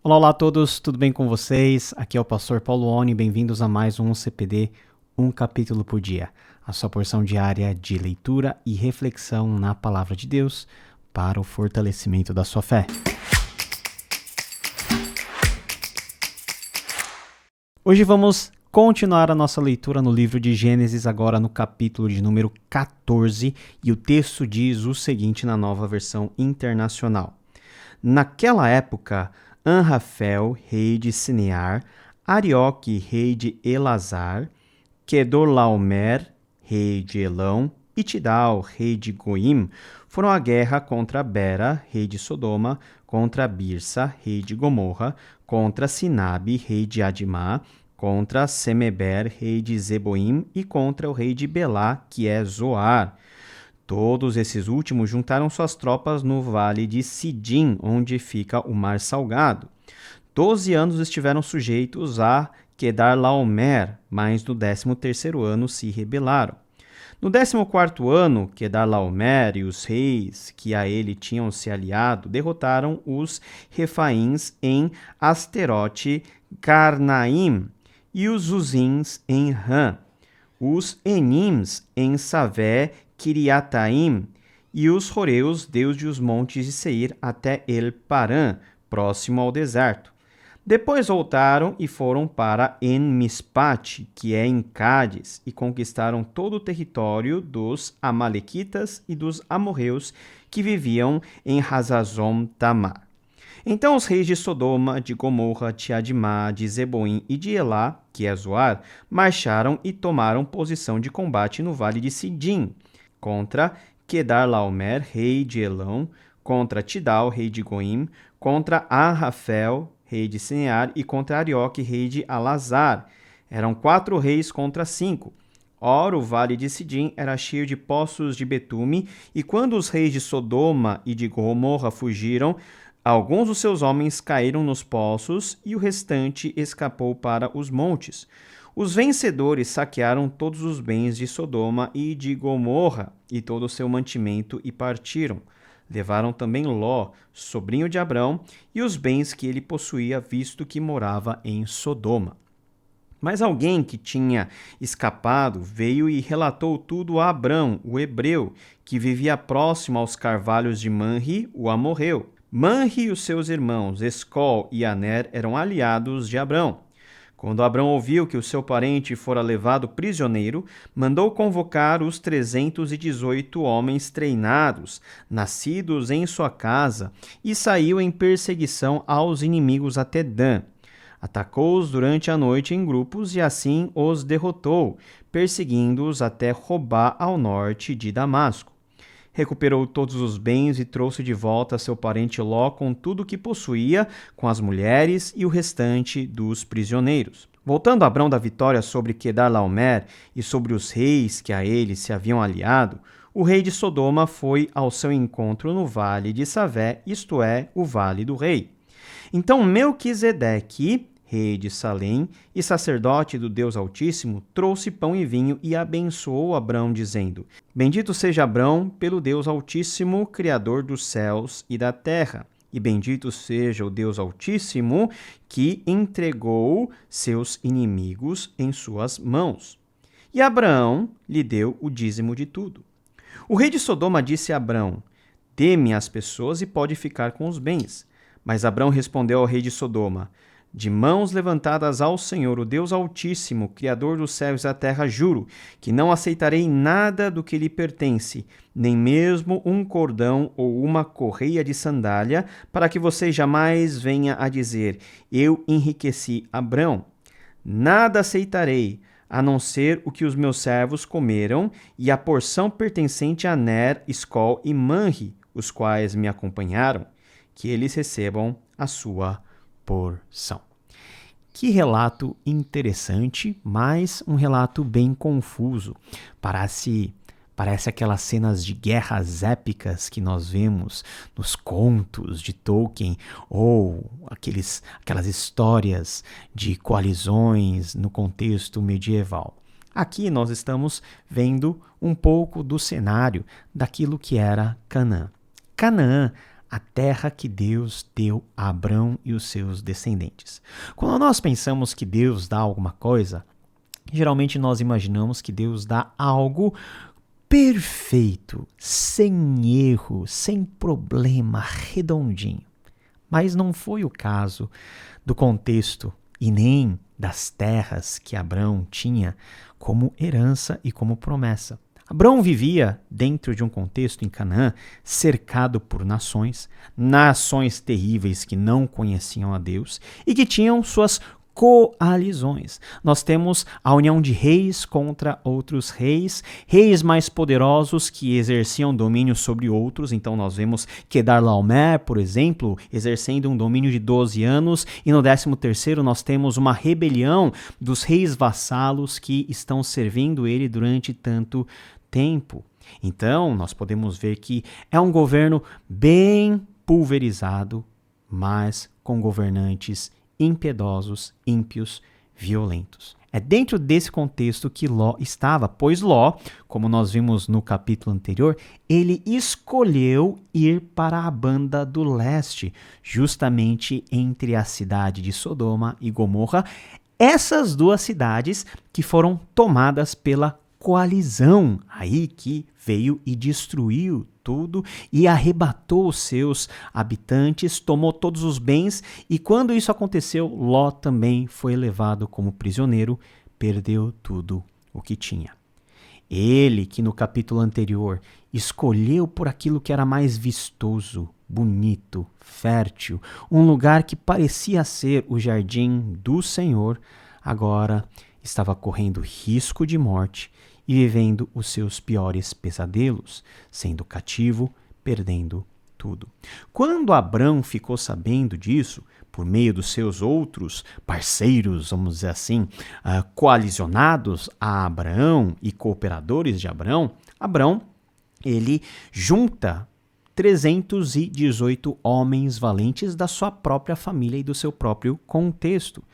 Olá a todos, tudo bem com vocês? Aqui é o pastor Paulo Oni, bem-vindos a mais um CPD, um capítulo por dia, a sua porção diária de leitura e reflexão na Palavra de Deus para o fortalecimento da sua fé. Hoje vamos continuar a nossa leitura no livro de Gênesis, agora no capítulo de número 14, e o texto diz o seguinte na Nova Versão Internacional. Naquela época, Anrafel, rei de Sinear, Arioque, rei de Elazar, Quedorlaomer, rei de Elão, e Tidal, rei de Goim, foram à guerra contra Bera, rei de Sodoma, contra Birsa, rei de Gomorra, contra Sinabe, rei de Adimá, contra Semeber, rei de Zeboim, e contra o rei de Belá, que é Zoar. Todos esses últimos juntaram suas tropas no vale de Sidim, onde fica o Mar Salgado. 12 anos estiveram sujeitos a Quedorlaomer, mas no 13º ano se rebelaram. No 14º ano, Quedorlaomer e os reis que a ele tinham se aliado derrotaram os Refaíns em Asterote Carnaim e os Zuzins em Ram, os Enims em Savé Kiriataim e os Horeus, desde os montes de Seir até El Parã, próximo ao deserto. Depois voltaram e foram para En-Mispate, que é em Cádiz, e conquistaram todo o território dos Amalequitas e dos amorreus que viviam em Hazazon Tamar. Então os reis de Sodoma, de Gomorra, de Adimá, de Zeboim e de Elá, que é Zoar, marcharam e tomaram posição de combate no vale de Sidim, contra Quedorlaomer, rei de Elão, contra Tidal, rei de Goim, contra Anrafel, rei de Sinear, e contra Arioque, rei de Elazar. Eram 4 reis contra 5. Ora, o vale de Sidim era cheio de poços de betume, e quando os reis de Sodoma e de Gomorra fugiram, alguns dos seus homens caíram nos poços e o restante escapou para os montes. Os vencedores saquearam todos os bens de Sodoma e de Gomorra e todo o seu mantimento e partiram. Levaram também Ló, sobrinho de Abrão, e os bens que ele possuía, visto que morava em Sodoma. Mas alguém que tinha escapado veio e relatou tudo a Abrão, o hebreu, que vivia próximo aos carvalhos de Manre, o amorreu. Manre e os seus irmãos, Escol e Aner, eram aliados de Abrão. Quando Abrão ouviu que o seu parente fora levado prisioneiro, mandou convocar os 318 homens treinados, nascidos em sua casa, e saiu em perseguição aos inimigos até Dan. Atacou-os durante a noite em grupos e assim os derrotou, perseguindo-os até Robá, ao norte de Damasco. Recuperou todos os bens e trouxe de volta seu parente Ló com tudo o que possuía, com as mulheres e o restante dos prisioneiros. Voltando a Abrão da vitória sobre Quedorlaomer e sobre os reis que a ele se haviam aliado, o rei de Sodoma foi ao seu encontro no vale de Savé, isto é, o vale do rei. Então Melquisedeque, rei de Salém e sacerdote do Deus Altíssimo, trouxe pão e vinho e abençoou Abrão, dizendo: Bendito seja Abrão pelo Deus Altíssimo, Criador dos céus e da terra, e bendito seja o Deus Altíssimo que entregou seus inimigos em suas mãos. E Abraão lhe deu o dízimo de tudo. O rei de Sodoma disse a Abrão: Dê-me as pessoas e pode ficar com os bens. Mas Abrão respondeu ao rei de Sodoma: De mãos levantadas ao Senhor, o Deus Altíssimo, Criador dos céus e da terra, juro que não aceitarei nada do que lhe pertence, nem mesmo um cordão ou uma correia de sandália, para que você jamais venha a dizer: Eu enriqueci Abrão. Nada aceitarei, a não ser o que os meus servos comeram, e a porção pertencente a Ner, Escol e Manre, os quais me acompanharam, que eles recebam a sua porção. Que relato interessante, mas um relato bem confuso. Parece aquelas cenas de guerras épicas que nós vemos nos contos de Tolkien, ou aquelas histórias de coalizões no contexto medieval. Aqui nós estamos vendo um pouco do cenário daquilo que era Canaã. Canaã, a terra que Deus deu a Abrão e os seus descendentes. Quando nós pensamos que Deus dá alguma coisa, geralmente nós imaginamos que Deus dá algo perfeito, sem erro, sem problema, redondinho. Mas não foi o caso do contexto e nem das terras que Abrão tinha como herança e como promessa. Abrão vivia dentro de um contexto em Canaã, cercado por nações terríveis que não conheciam a Deus e que tinham suas coalizões. Nós temos a união de reis contra outros reis, reis mais poderosos que exerciam domínio sobre outros. Então nós vemos Quedarlaomer, por exemplo, exercendo um domínio de 12 anos, e no 13º nós temos uma rebelião dos reis vassalos que estão servindo ele durante tanto tempo. Então nós podemos ver que é um governo bem pulverizado, mas com governantes impiedosos, ímpios, violentos. É dentro desse contexto que Ló estava, pois Ló, como nós vimos no capítulo anterior, ele escolheu ir para a banda do leste, justamente entre a cidade de Sodoma e Gomorra, essas duas cidades que foram tomadas pela coalizão aí que veio e destruiu tudo e arrebatou os seus habitantes, tomou todos os bens, e quando isso aconteceu, Ló também foi levado como prisioneiro, perdeu tudo o que tinha. Ele, que no capítulo anterior escolheu por aquilo que era mais vistoso, bonito, fértil, um lugar que parecia ser o jardim do Senhor, agora estava correndo risco de morte e vivendo os seus piores pesadelos, sendo cativo, perdendo tudo. Quando Abrão ficou sabendo disso, por meio dos seus outros parceiros, vamos dizer assim, coalicionados a Abraão e cooperadores de Abrão, ele junta 318 homens valentes da sua própria família e do seu próprio contexto.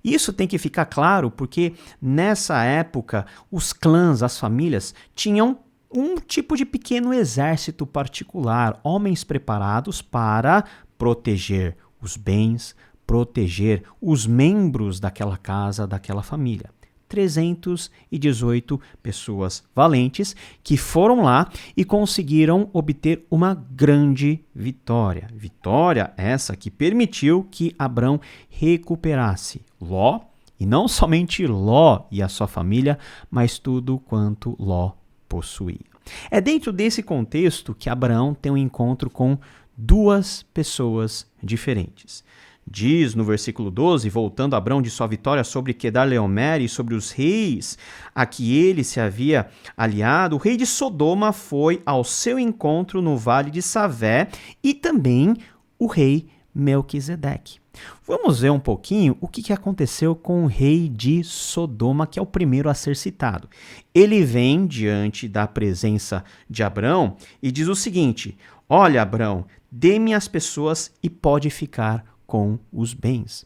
Isso tem que ficar claro porque nessa época os clãs, as famílias, tinham um tipo de pequeno exército particular, homens preparados para proteger os bens, proteger os membros daquela casa, daquela família. 318 pessoas valentes que foram lá e conseguiram obter uma grande vitória. Vitória essa que permitiu que Abrão recuperasse Ló, e não somente Ló e a sua família, mas tudo quanto Ló possuía. É dentro desse contexto que Abraão tem um encontro com duas pessoas diferentes. Diz no versículo 12, voltando Abrão de sua vitória sobre Quedarlaomer e sobre os reis a que ele se havia aliado, o rei de Sodoma foi ao seu encontro no vale de Savé e também o rei Melquisedeque. Vamos ver um pouquinho o que aconteceu com o rei de Sodoma, que é o primeiro a ser citado. Ele vem diante da presença de Abrão e diz o seguinte: olha, Abrão, dê-me as pessoas e pode ficar com os bens.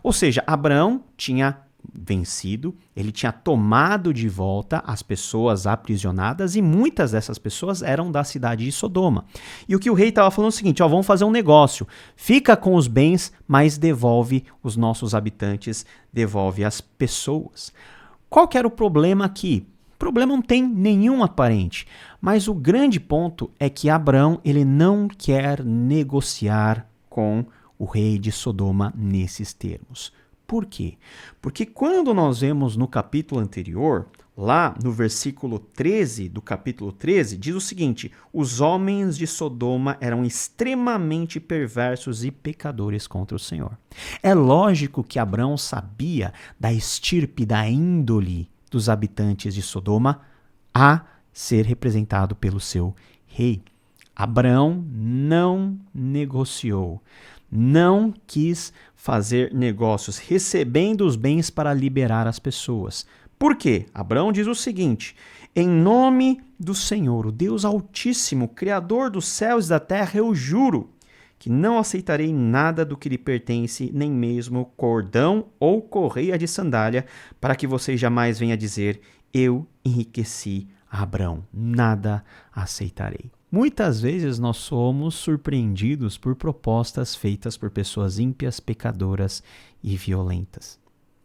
Ou seja, Abrão tinha vencido, ele tinha tomado de volta as pessoas aprisionadas e muitas dessas pessoas eram da cidade de Sodoma. E o que o rei estava falando é o seguinte: vamos fazer um negócio, fica com os bens, mas devolve os nossos habitantes, devolve as pessoas. Qual que era o problema aqui? O problema não tem nenhum aparente, mas o grande ponto é que Abrão ele não quer negociar com o rei de Sodoma nesses termos. Por quê? Porque quando nós vemos no capítulo anterior, lá no versículo 13 do capítulo 13, diz o seguinte: os homens de Sodoma eram extremamente perversos e pecadores contra o Senhor. É lógico que Abrão sabia da estirpe, da índole dos habitantes de Sodoma a ser representado pelo seu rei. Abrão não negociou, não quis fazer negócios, recebendo os bens para liberar as pessoas. Por quê? Abrão diz o seguinte: em nome do Senhor, o Deus Altíssimo, Criador dos céus e da terra, eu juro que não aceitarei nada do que lhe pertence, nem mesmo cordão ou correia de sandália, para que você jamais venha dizer: eu enriqueci a Abrão. Nada aceitarei. Muitas vezes nós somos surpreendidos por propostas feitas por pessoas ímpias, pecadoras e violentas.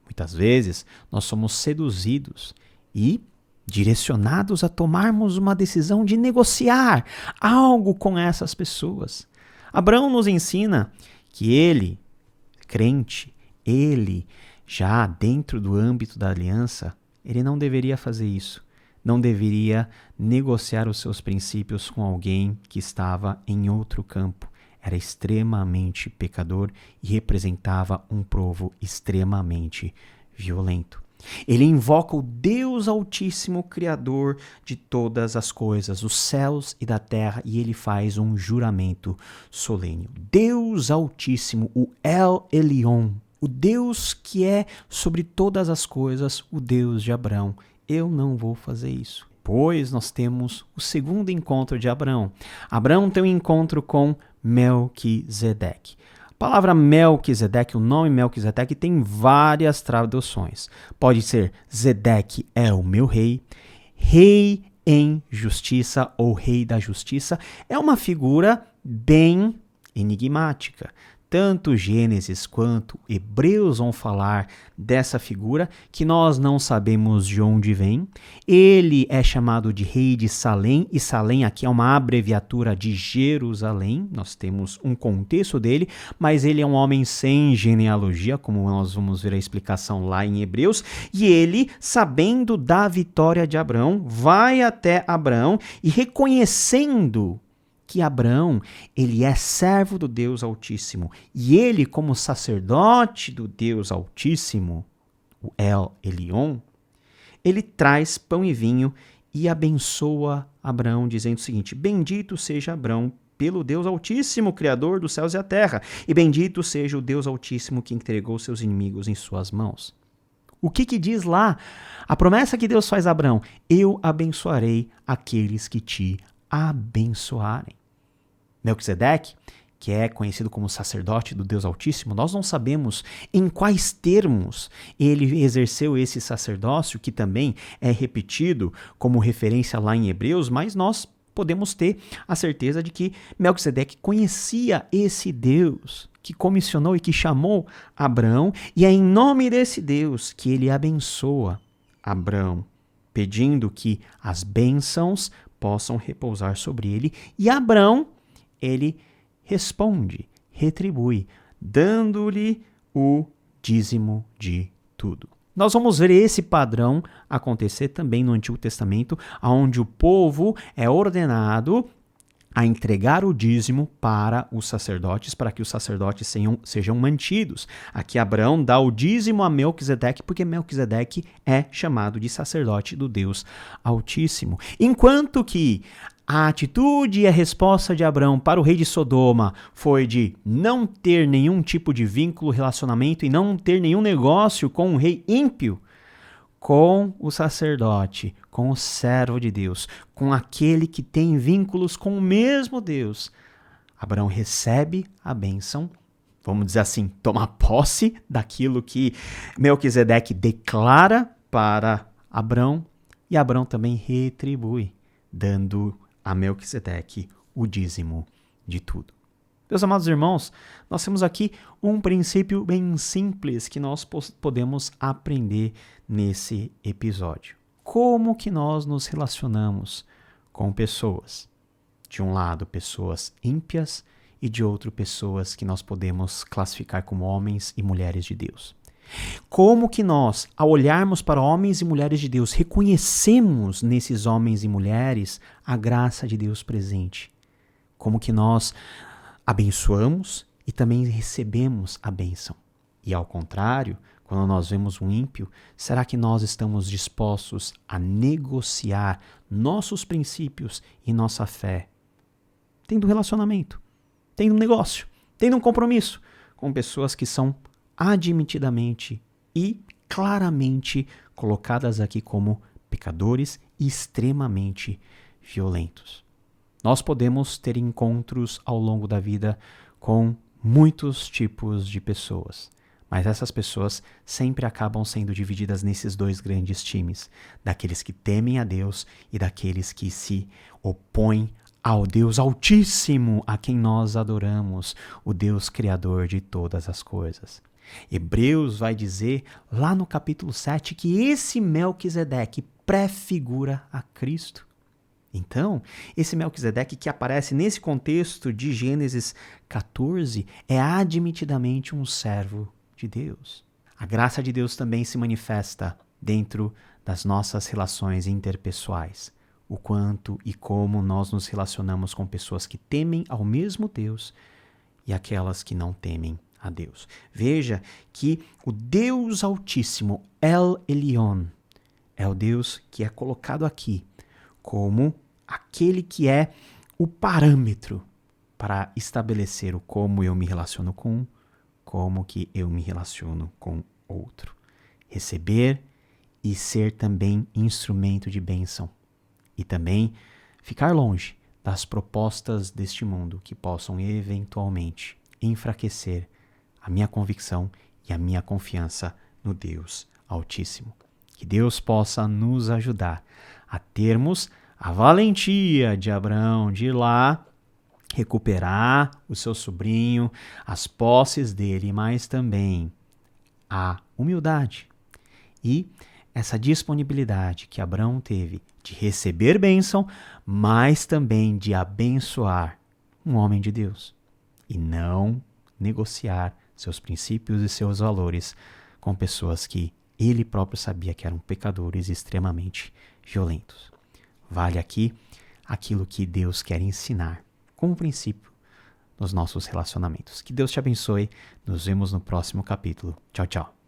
Muitas vezes nós somos seduzidos e direcionados a tomarmos uma decisão de negociar algo com essas pessoas. Abraão nos ensina que ele, crente, ele, já dentro do âmbito da aliança, ele não deveria fazer isso. Não deveria negociar os seus princípios com alguém que estava em outro campo. Era extremamente pecador e representava um povo extremamente violento. Ele invoca o Deus Altíssimo, Criador de todas as coisas, os céus e da terra, e ele faz um juramento solene. Deus Altíssimo, o El Elyon, o Deus que é sobre todas as coisas, o Deus de Abraão. Eu não vou fazer isso. Pois nós temos o segundo encontro de Abraão. Abraão tem um encontro com Melquisedeque. A palavra Melquisedeque, o nome Melquisedeque tem várias traduções. Pode ser Zedeque é o meu rei, rei em justiça ou rei da justiça. É uma figura bem enigmática. Tanto Gênesis quanto Hebreus vão falar dessa figura que nós não sabemos de onde vem. Ele é chamado de rei de Salém, e Salém aqui é uma abreviatura de Jerusalém. Nós temos um contexto dele, mas ele é um homem sem genealogia, como nós vamos ver a explicação lá em Hebreus. E ele, sabendo da vitória de Abraão, vai até Abraão e reconhecendo que Abraão, ele é servo do Deus Altíssimo, e ele, como sacerdote do Deus Altíssimo, o El Elyon, ele traz pão e vinho e abençoa Abraão, dizendo o seguinte: bendito seja Abraão pelo Deus Altíssimo, Criador dos céus e a terra, e bendito seja o Deus Altíssimo que entregou seus inimigos em suas mãos. O que diz lá? A promessa que Deus faz a Abraão: eu abençoarei aqueles que te abençoarem. Melquisedeque, que é conhecido como sacerdote do Deus Altíssimo, nós não sabemos em quais termos ele exerceu esse sacerdócio, que também é repetido como referência lá em Hebreus, mas nós podemos ter a certeza de que Melquisedeque conhecia esse Deus que comissionou e que chamou Abraão, e é em nome desse Deus que ele abençoa Abraão, pedindo que as bênçãos possam repousar sobre ele, e Abraão, ele responde, retribui, dando-lhe o dízimo de tudo. Nós vamos ver esse padrão acontecer também no Antigo Testamento, onde o povo é ordenado a entregar o dízimo para os sacerdotes, para que os sacerdotes sejam mantidos. Aqui Abraão dá o dízimo a Melquisedeque, porque Melquisedeque é chamado de sacerdote do Deus Altíssimo. Enquanto que a atitude e a resposta de Abraão para o rei de Sodoma foi de não ter nenhum tipo de vínculo, relacionamento e não ter nenhum negócio com um rei ímpio, com o sacerdote, com o servo de Deus, com aquele que tem vínculos com o mesmo Deus. Abraão recebe a bênção, vamos dizer assim, toma posse daquilo que Melquisedeque declara para Abraão, e Abraão também retribui, dando a Melquisedeque o dízimo de tudo. Meus amados irmãos, nós temos aqui um princípio bem simples que nós podemos aprender nesse episódio. Como que nós nos relacionamos com pessoas? De um lado, pessoas ímpias, e de outro, pessoas que nós podemos classificar como homens e mulheres de Deus. Como que nós, ao olharmos para homens e mulheres de Deus, reconhecemos nesses homens e mulheres a graça de Deus presente? Como que nós abençoamos e também recebemos a bênção? E ao contrário, quando nós vemos um ímpio, será que nós estamos dispostos a negociar nossos princípios e nossa fé, tendo um relacionamento, tendo um negócio, tendo um compromisso com pessoas que são admitidamente e claramente colocadas aqui como pecadores e extremamente violentos? Nós podemos ter encontros ao longo da vida com muitos tipos de pessoas, mas essas pessoas sempre acabam sendo divididas nesses dois grandes times, daqueles que temem a Deus e daqueles que se opõem ao Deus Altíssimo, a quem nós adoramos, o Deus Criador de todas as coisas. Hebreus vai dizer lá no capítulo 7 que esse Melquisedeque prefigura a Cristo. Então, esse Melquisedeque que aparece nesse contexto de Gênesis 14 é admitidamente um servo de Deus. A graça de Deus também se manifesta dentro das nossas relações interpessoais. O quanto e como nós nos relacionamos com pessoas que temem ao mesmo Deus e aquelas que não temem a Deus. Veja que o Deus Altíssimo, El Elyon, é o Deus que é colocado aqui como aquele que é o parâmetro para estabelecer o como eu me relaciono com um, como que eu me relaciono com outro. Receber e ser também instrumento de bênção. E também ficar longe das propostas deste mundo que possam eventualmente enfraquecer a minha convicção e a minha confiança no Deus Altíssimo. Que Deus possa nos ajudar a termos a valentia de Abraão de ir lá recuperar o seu sobrinho, as posses dele, mas também a humildade e essa disponibilidade que Abraão teve de receber bênção, mas também de abençoar um homem de Deus e não negociar seus princípios e seus valores com pessoas que ele próprio sabia que eram pecadores extremamente violentos. Vale aqui aquilo que Deus quer ensinar como princípio nos nossos relacionamentos. Que Deus te abençoe. Nos vemos no próximo capítulo. Tchau, tchau.